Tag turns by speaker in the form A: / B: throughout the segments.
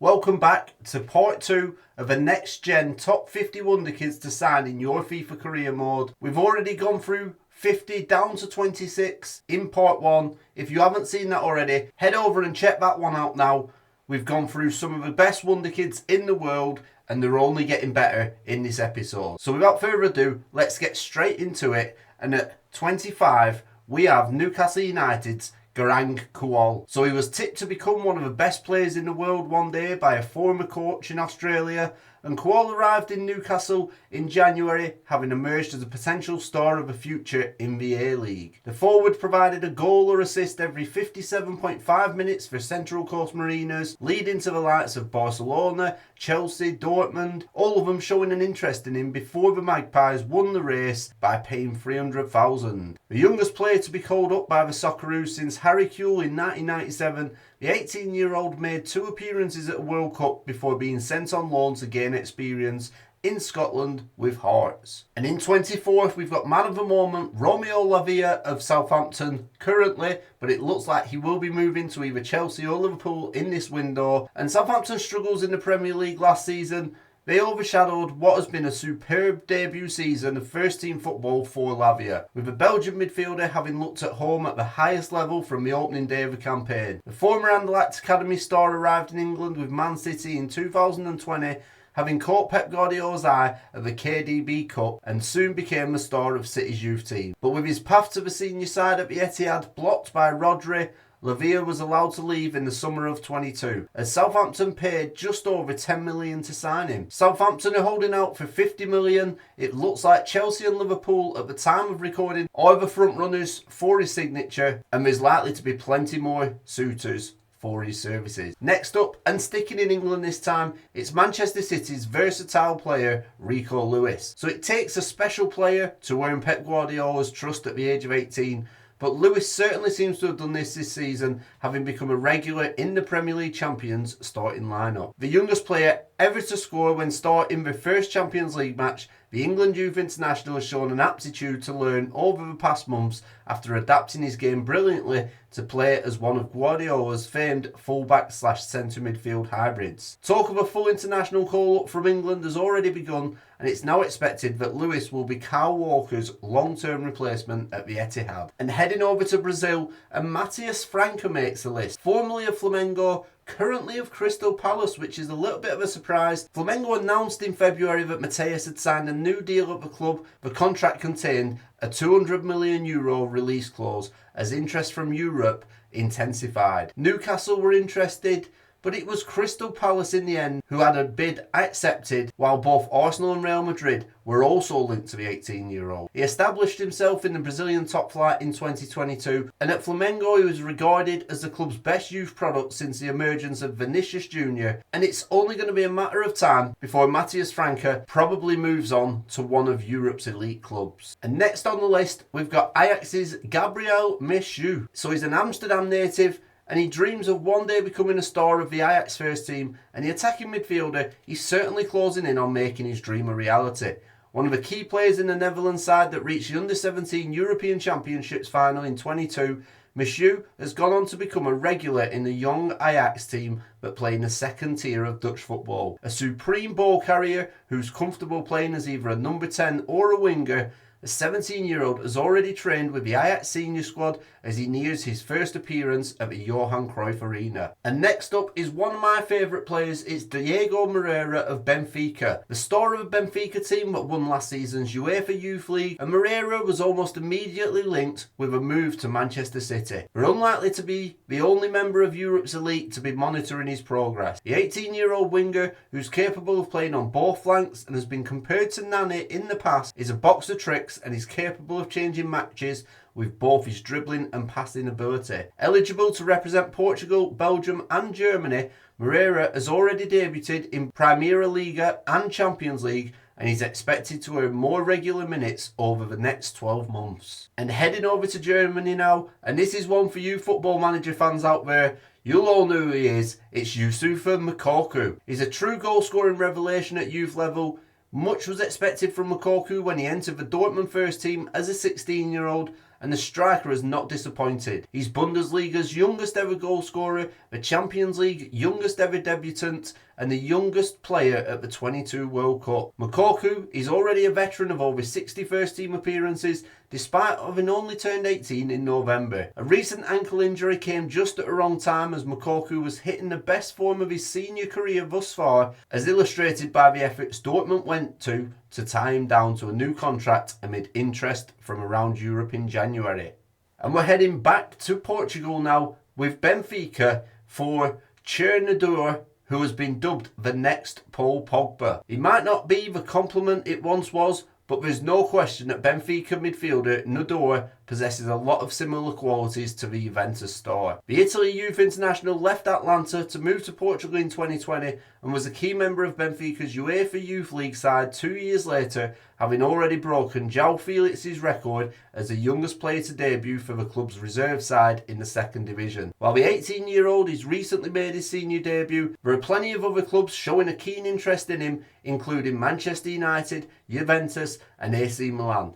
A: Welcome back to part 2 of a NXGN top 50 wonder kids to sign in your FIFA career mode. We've already gone through 50 down to 26 in part 1. If you haven't seen that already, head over and check that one out now. We've gone through some of the best wonder kids in the world and they're only getting better in this episode. So without further ado, let's get straight into it. And at 25, we have Newcastle United's Garang Kuol. So he was tipped to become one of the best players in the world one day by a former coach in Australia, and Kuol arrived in Newcastle in January, having emerged as a potential star of the future in the A-League. The forward provided a goal or assist every 57.5 minutes for Central Coast Mariners, leading to the likes of Barcelona, Chelsea, Dortmund, all of them showing an interest in him before the Magpies won the race by paying $300,000. The youngest player to be called up by the Socceroos since Harry Kewell in 1997, the 18-year-old made 2 appearances at a World Cup before being sent on loan to gain experience in Scotland with Hearts. And in 24th, we've got man of the moment, Romeo Lavia of Southampton currently, but it looks like he will be moving to either Chelsea or Liverpool in this window. And Southampton's struggles in the Premier League last season, they overshadowed what has been a superb debut season of first team football for Lavia, with the Belgian midfielder having looked at home at the highest level from the opening day of the campaign. The former Anderlecht Academy star arrived in England with Man City in 2020, having caught Pep Guardiola's eye at the KDB Cup and soon became the star of City's youth team. But with his path to the senior side at the Etihad blocked by Rodri, Lavia was allowed to leave in the summer of 22, as Southampton paid just over 10 million to sign him. Southampton are holding out for 50 million. It looks like Chelsea and Liverpool at the time of recording are the front runners for his signature, and there's likely to be plenty more suitors for his services. Next up, and sticking in England this time, it's Manchester City's versatile player, Rico Lewis. So it takes a special player to earn Pep Guardiola's trust at the age of 18, but Lewis certainly seems to have done this season, having become a regular in the Premier League champions starting lineup. The youngest player ever to score when starting the first Champions League match, the England Youth International has shown an aptitude to learn over the past months after adapting his game brilliantly to play as one of Guardiola's famed fullback/centre midfield hybrids. Talk of a full international call-up from England has already begun, and it's now expected that Lewis will be Kyle Walker's long-term replacement at the Etihad. And heading over to Brazil, and Matheus Franca makes the list. Formerly of Flamengo, currently of Crystal Palace, which is a little bit of a surprise. Flamengo announced in February that Matheus had signed a new deal at the club. The contract contained a €200 million release clause as interest from Europe intensified. Newcastle were interested, but it was Crystal Palace in the end who had a bid accepted, while both Arsenal and Real Madrid were also linked to the 18-year-old. He established himself in the Brazilian top flight in 2022, and at Flamengo he was regarded as the club's best youth product since the emergence of Vinicius Jr., and it's only going to be a matter of time before Matheus Franca probably moves on to one of Europe's elite clubs. And next on the list, we've got Ajax's Gabriel Michu. So he's an Amsterdam native, and he dreams of one day becoming a star of the Ajax first team, and the attacking midfielder, he's certainly closing in on making his dream a reality. One of the key players in the Netherlands side that reached the Under-17 European Championships final in 22, Michu has gone on to become a regular in the young Ajax team that play in the second tier of Dutch football. A supreme ball carrier who's comfortable playing as either a number 10 or a winger, the 17-year-old has already trained with the Ajax senior squad as he nears his first appearance at the Johan Cruyff Arena. And next up is one of my favourite players. It's Diego Moreira of Benfica, the star of the Benfica team that won last season's UEFA Youth League, and Moreira was almost immediately linked with a move to Manchester City. We're unlikely to be the only member of Europe's elite to be monitoring his progress. The 18-year-old winger, who's capable of playing on both flanks and has been compared to Nani in the past, is a box of tricks and is capable of changing matches with both his dribbling and passing ability. Eligible to represent Portugal, Belgium and Germany, Moreira has already debuted in Primeira Liga and Champions League, and he's expected to earn more regular minutes over the next 12 months. And heading over to Germany now, and this is one for you Football Manager fans out there, you'll all know who he is. It's Youssoufa Moukoko. He's a true goal-scoring revelation at youth level. Much was expected from Moukoko when he entered the Dortmund first team as a 16-year-old, and the striker has not disappointed. He's Bundesliga's youngest ever goal scorer, the Champions League youngest ever debutant, and the youngest player at the 22 World Cup. Moukoko is already a veteran of over 60 first team appearances, despite having only turned 18 in November. A recent ankle injury came just at the wrong time as Moukoko was hitting the best form of his senior career thus far, as illustrated by the efforts Dortmund went to tie him down to a new contract amid interest from around Europe in January. And we're heading back to Portugal now with Benfica for Treinador, who has been dubbed the next Paul Pogba. He might not be the compliment it once was, but there's no question that Benfica midfielder Nador possesses a lot of similar qualities to the Juventus star. The Italy youth international left Atlanta to move to Portugal in 2020 and was a key member of Benfica's UEFA Youth League side 2 years later, having already broken João Felix's record as the youngest player to debut for the club's reserve side in the second division. While the 18-year-old has recently made his senior debut, there are plenty of other clubs showing a keen interest in him, including Manchester United, Juventus and AC Milan.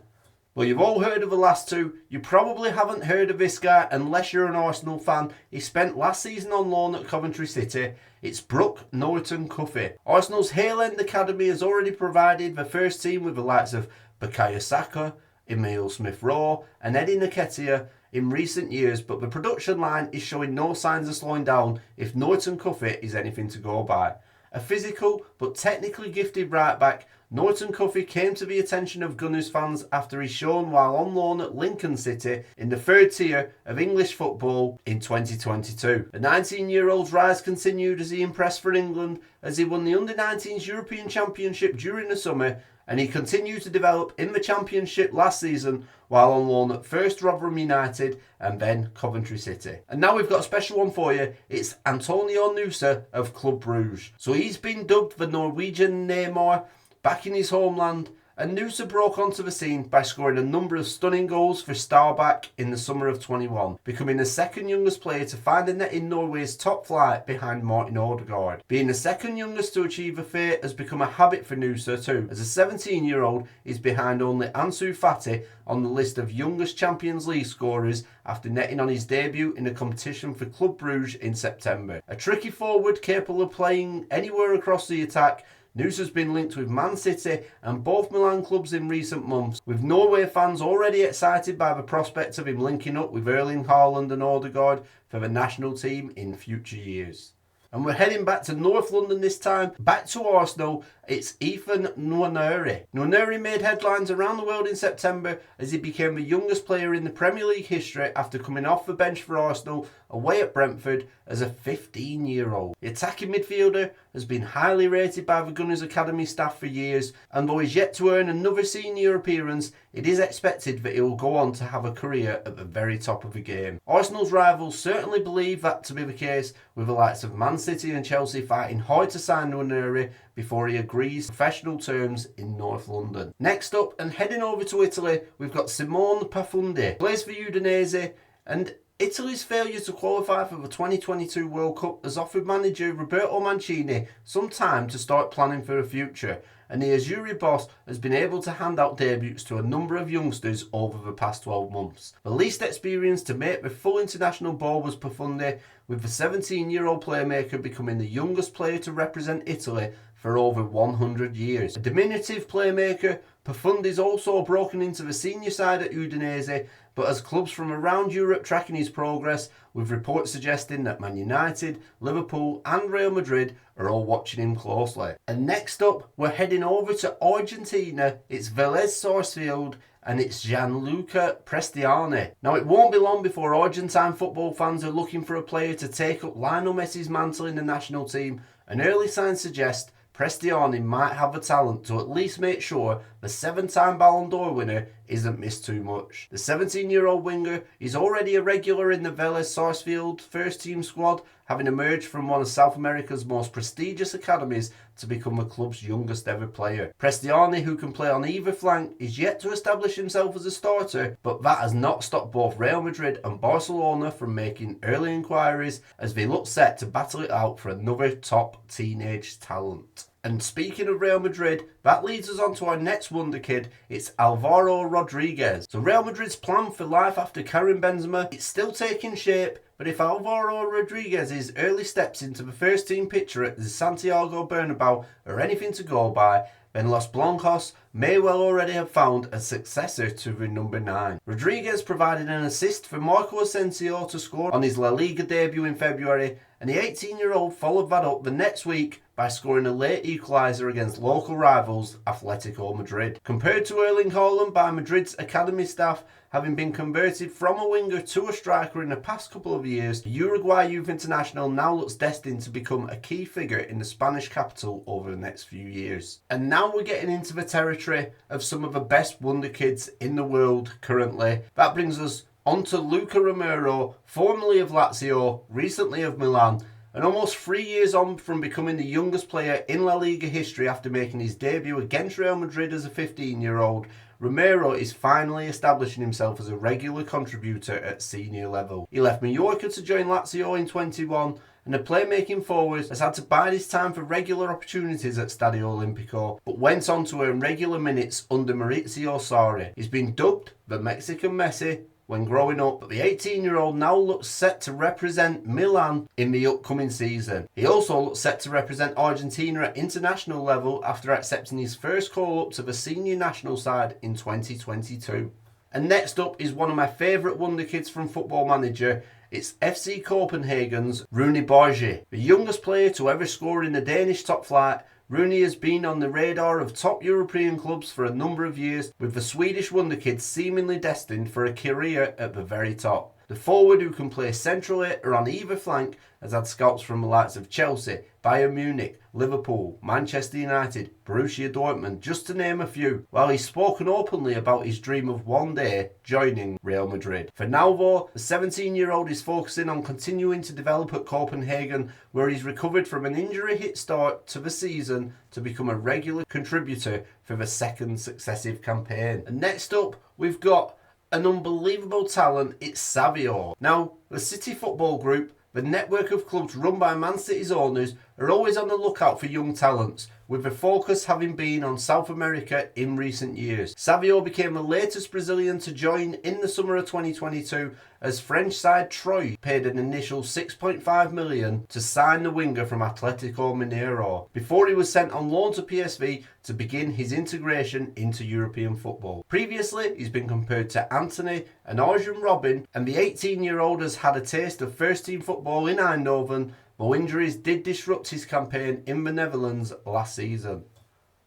A: Well, you've all heard of the last two. You probably haven't heard of this guy unless you're an Arsenal fan. He spent last season on loan at Coventry City. It's Brooke Norton-Cuffy. Arsenal's Hale End Academy has already provided the first team with the likes of Bukayo Saka, Emile Smith-Rowe and Eddie Nketiah in recent years, but the production line is showing no signs of slowing down if Norton-Cuffy is anything to go by. A physical but technically gifted right back, Norton-Cuffy came to the attention of Gunners fans after he shone while on loan at Lincoln City in the third tier of English football in 2022. The 19-year-old's rise continued as he impressed for England as he won the Under-19s European Championship during the summer, and he continued to develop in the Championship last season while on loan at first Rotherham United and then Coventry City. And now we've got a special one for you. It's Antonio Nusa of Club Brugge. So he's been dubbed the Norwegian Neymar back in his homeland, and Nusa broke onto the scene by scoring a number of stunning goals for Stabæk in the summer of 21, becoming the second youngest player to find a net in Norway's top flight behind Martin Odegaard. Being the second youngest to achieve a feat has become a habit for Nusa too, as a 17-year-old is behind only Ansu Fati on the list of youngest Champions League scorers after netting on his debut in a competition for Club Brugge in September. A tricky forward capable of playing anywhere across the attack, Nusa's been linked with Man City and both Milan clubs in recent months, with Norway fans already excited by the prospect of him linking up with Erling Haaland and Odegaard for the national team in future years. And we're heading back to North London this time, back to Arsenal. It's Ethan Nwaneri. Nwaneri made headlines around the world in September as he became the youngest player in the Premier League history after coming off the bench for Arsenal away at Brentford as a 15-year-old. The attacking midfielder has been highly rated by the Gunners Academy staff for years, and though he's yet to earn another senior appearance, it is expected that he will go on to have a career at the very top of the game. Arsenal's rivals certainly believe that to be the case, with the likes of Man City and Chelsea fighting hard to sign Nwaneri before he agrees professional terms in North London. Next up, and heading over to Italy, we've got Simone Pafundi. Plays for Udinese, and Italy's failure to qualify for the 2022 World Cup has offered manager Roberto Mancini some time to start planning for the future, and the Azzurri boss has been able to hand out debuts to a number of youngsters over the past 12 months. The least experienced to make the full international ball was Pafundi, with the 17-year-old playmaker becoming the youngest player to represent Italy for over 100 years. A diminutive playmaker, Pafundi's also broken into the senior side at Udinese, but as clubs from around Europe tracking his progress, with reports suggesting that Man United, Liverpool and Real Madrid are all watching him closely. And next up, we're heading over to Argentina. It's Vélez Sarsfield and it's Gianluca Prestiani. Now, it won't be long before Argentine football fans are looking for a player to take up Lionel Messi's mantle in the national team, and early signs suggest Prestiani might have the talent to at least make sure the 7-time Ballon d'Or winner isn't missed too much. The 17-year-old winger is already a regular in the Vélez Sarsfield first team squad, having emerged from one of South America's most prestigious academies to become the club's youngest ever player. Prestiani, who can play on either flank, is yet to establish himself as a starter, but that has not stopped both Real Madrid and Barcelona from making early inquiries as they look set to battle it out for another top teenage talent. And speaking of Real Madrid, that leads us on to our next wonder kid. It's Alvaro Rodriguez. So Real Madrid's plan for life after Karim Benzema, it's still taking shape, but if Alvaro Rodriguez's early steps into the first team picture at the Santiago Bernabeu are anything to go by, then Los Blancos may well already have found a successor to the number 9. Rodriguez provided an assist for Marco Asensio to score on his La Liga debut in February, and the 18-year-old followed that up the next week by scoring a late equaliser against local rivals Atletico Madrid. Compared to Erling Haaland by Madrid's academy staff, having been converted from a winger to a striker in the past couple of years, the Uruguay youth international now looks destined to become a key figure in the Spanish capital over the next few years. And now we're getting into the territory of some of the best wonder kids in the world currently. That brings us on to Luca Romero, formerly of Lazio, recently of Milan, and almost 3 years on from becoming the youngest player in La Liga history after making his debut against Real Madrid as a 15-year-old, Romero is finally establishing himself as a regular contributor at senior level. He left Mallorca to join Lazio in 21, and the playmaking forward has had to bide his time for regular opportunities at Stadio Olimpico, but went on to earn regular minutes under Maurizio Sarri. He's been dubbed the Mexican Messi when growing up, but the 18-year-old now looks set to represent Milan in the upcoming season. He also looks set to represent Argentina at international level after accepting his first call-up to the senior national side in 2022. And next up is one of my favourite wonder kids from Football Manager. It's FC Copenhagen's Rune Borge. The youngest player to ever score in the Danish top flight, Rune has been on the radar of top European clubs for a number of years, with the Swedish wonderkid seemingly destined for a career at the very top. The forward, who can play centrally or on either flank, has had scouts from the likes of Chelsea, Bayern Munich, Liverpool, Manchester United, Borussia Dortmund, just to name a few, while he's spoken openly about his dream of one day joining Real Madrid. For now though, the 17-year-old is focusing on continuing to develop at Copenhagen, where he's recovered from an injury-hit start to the season to become a regular contributor for the second successive campaign. And next up, we've got an unbelievable talent. It's Savio. Now, the City Football Group, the network of clubs run by Man City's owners, are always on the lookout for young talents, with the focus having been on South America in recent years. Savio became the latest Brazilian to join in the summer of 2022 as French side Troyes paid an initial $6.5 million to sign the winger from Atlético Mineiro, before he was sent on loan to PSV to begin his integration into European football. Previously, he's been compared to Anthony and Arjen Robben, and the 18-year-old has had a taste of first-team football in Eindhoven, though injuries did disrupt his campaign in the Netherlands last season.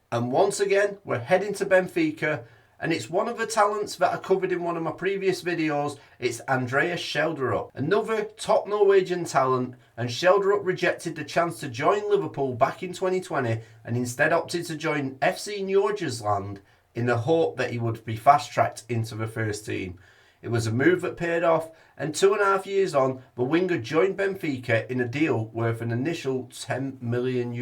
A: And once again, we're heading to Benfica, and it's one of the talents that I covered in one of my previous videos. It's Andreas Schjelderup, another top Norwegian talent, and Schjelderup rejected the chance to join Liverpool back in 2020 and instead opted to join FC Nordsjælland in the hope that he would be fast-tracked into the first team. It was a move that paid off, and 2.5 years on, the winger joined Benfica in a deal worth an initial €10 million.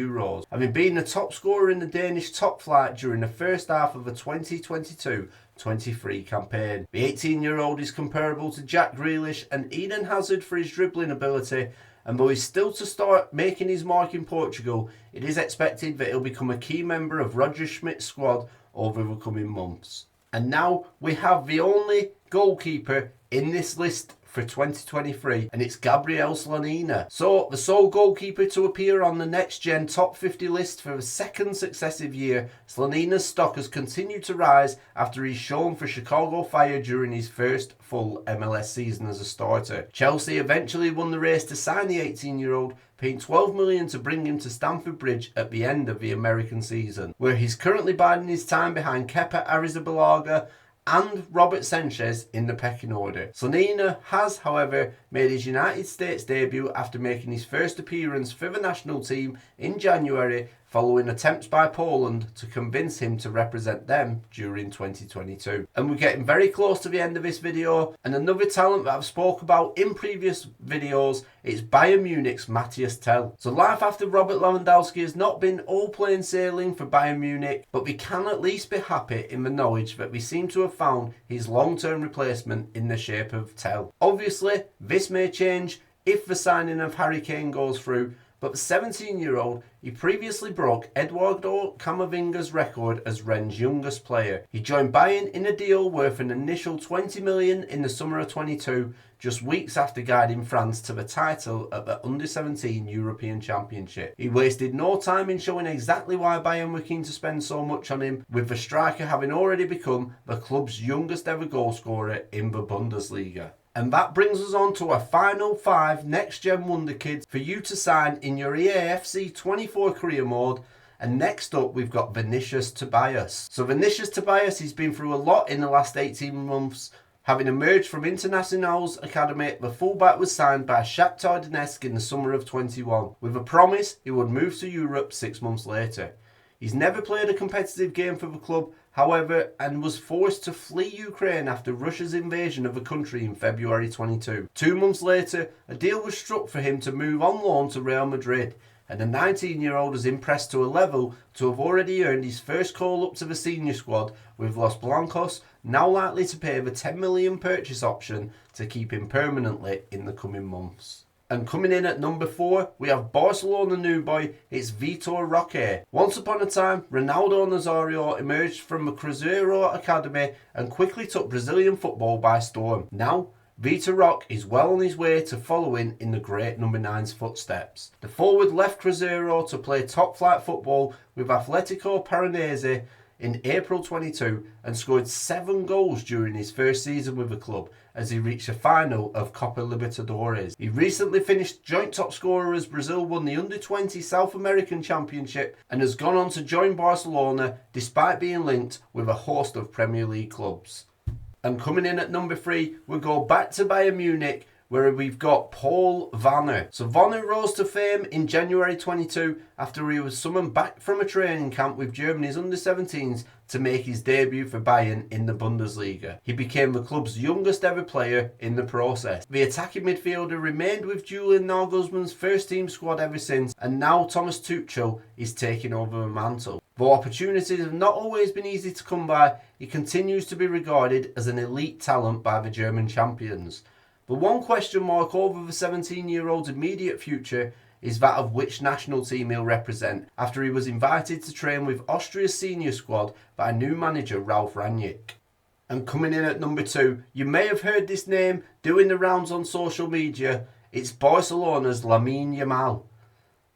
A: Having been the top scorer in the Danish top flight during the first half of the 2022-23 campaign. The 18-year-old is comparable to Jack Grealish and Eden Hazard for his dribbling ability, and though he's still to start making his mark in Portugal, it is expected that he'll become a key member of Roger Schmidt's squad over the coming months. And now we have the only goalkeeper in this list for 2023, and it's Gabriel Slonina. So, the sole goalkeeper to appear on the NXGN Top 50 list for the second successive year, Slonina's stock has continued to rise after he's shown for Chicago Fire during his first full MLS season as a starter. Chelsea eventually won the race to sign the 18-year-old, paying $12 million to bring him to Stamford Bridge at the end of the American season, where he's currently biding his time behind Kepa Arrizabalaga and Robert Sanchez in the pecking order. Slonina has, however, made his United States debut after making his first appearance for the national team in January, following attempts by Poland to convince him to represent them during 2022. And we're getting very close to the end of this video, and another talent that I've spoke about in previous videos is Bayern Munich's Matthias Tell. So life after Robert Lewandowski has not been all plain sailing for Bayern Munich, but we can at least be happy in the knowledge that we seem to have found his long-term replacement in the shape of Tell. Obviously, this may change if the signing of Harry Kane goes through, But the 17-year-old, he previously broke Eduardo Camavinga's record as Rennes' youngest player. He joined Bayern in a deal worth an initial 20 million in the summer of 22, just weeks after guiding France to the title at the Under-17 European Championship. He wasted no time in showing exactly why Bayern were keen to spend so much on him, with the striker having already become the club's youngest ever goal scorer in the Bundesliga. And that brings us on to our final 5 next-gen wonderkids for you to sign in your EAFC 24 career mode. And next up, we've got Vinicius Tobias. So Vinicius Tobias, he's been through a lot in the last 18 months. Having emerged from International's academy, the fullback was signed by Shakhtar Donetsk in the summer of 21, with a promise he would move to Europe 6 months later. He's never played a competitive game for the club, however, and was forced to flee Ukraine after Russia's invasion of the country in February 22. 2 months later, a deal was struck for him to move on loan to Real Madrid, and the 19-year-old was impressed to a level to have already earned his first call up to the senior squad, with Los Blancos now likely to pay the 10 million purchase option to keep him permanently in the coming months. And coming in at number 4, we have Barcelona new boy, it's Vitor Roque. Once upon a time, Ronaldo Nazario emerged from the Cruzeiro academy and quickly took Brazilian football by storm. Now, Vitor Roque is well on his way to following in the great number 9's footsteps. The forward left Cruzeiro to play top-flight football with Atletico Paranaense in April 22 and scored 7 goals during his first season with the club as he reached the final of Copa Libertadores. He recently finished joint top scorer as Brazil won the Under-20 South American Championship and has gone on to join Barcelona despite being linked with a host of Premier League clubs. And coming in at number 3, we'll go back to Bayern Munich, where we've got Paul Vanner. So Vanner rose to fame in January 22 after he was summoned back from a training camp with Germany's under-17s to make his debut for Bayern in the Bundesliga. He became the club's youngest ever player in the process. The attacking midfielder remained with Julian Nagelsmann's first team squad ever since, and now Thomas Tuchel is taking over the mantle. Though opportunities have not always been easy to come by, he continues to be regarded as an elite talent by the German champions. The one question mark over the 17-year-old's immediate future is that of which national team he'll represent, after he was invited to train with Austria's senior squad by new manager Ralf Rangnick. And coming in at number 2, you may have heard this name doing the rounds on social media, it's Barcelona's Lamine Yamal.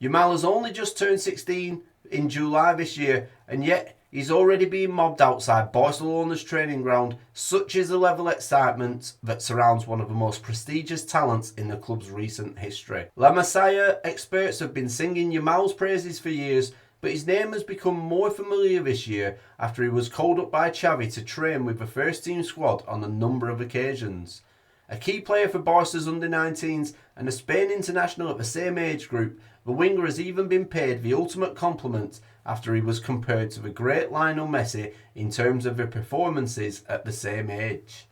A: Yamal has only just turned 16 in July this year, and yet he's already being mobbed outside Barcelona's training ground. Such is the level of excitement that surrounds one of the most prestigious talents in the club's recent history. La Masia experts have been singing Yamal's praises for years, but his name has become more familiar this year after he was called up by Xavi to train with the first team squad on a number of occasions. A key player for Barca's under-19s and a Spain international at the same age group, the winger has even been paid the ultimate compliment after he was compared to the great Lionel Messi in terms of their performances at the same age.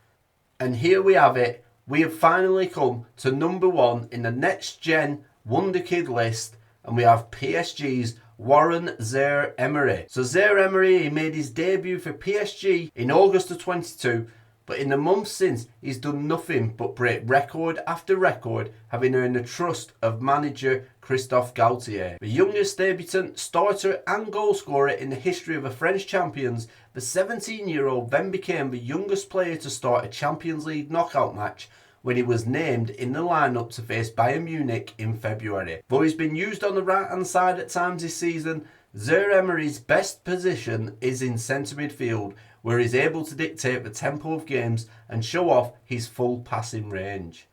A: And here we have it, we have finally come to number 1 in the next gen wonderkid list, and we have PSG's Warren Zaire-Emery. So Zaire-Emery, he made his debut for PSG in August of 22, but in the months since, he's done nothing but break record after record, having earned the trust of manager Christophe Galtier. The youngest debutant, starter and goal scorer in the history of the French champions, the 17-year-old then became the youngest player to start a Champions League knockout match when he was named in the lineup to face Bayern Munich in February. Though he's been used on the right-hand side at times this season, Zaire-Emery's best position is in centre midfield, where he's able to dictate the tempo of games and show off his full passing range.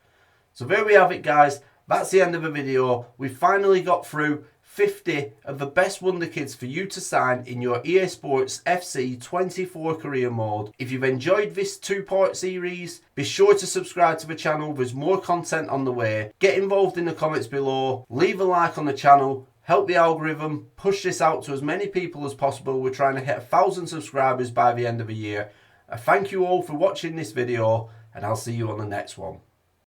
A: So there we have it, guys. That's the end of the video. We finally got through 50 of the best wonderkids for you to sign in your EA Sports FC 24 career mode. If you've enjoyed this 2-part series, be sure to subscribe to the channel. There's more content on the way. Get involved in the comments below. Leave a like on the channel. Help the algorithm push this out to as many people as possible. We're trying to hit 1,000 subscribers by the end of the year. Thank you all for watching this video, and I'll see you on the next one.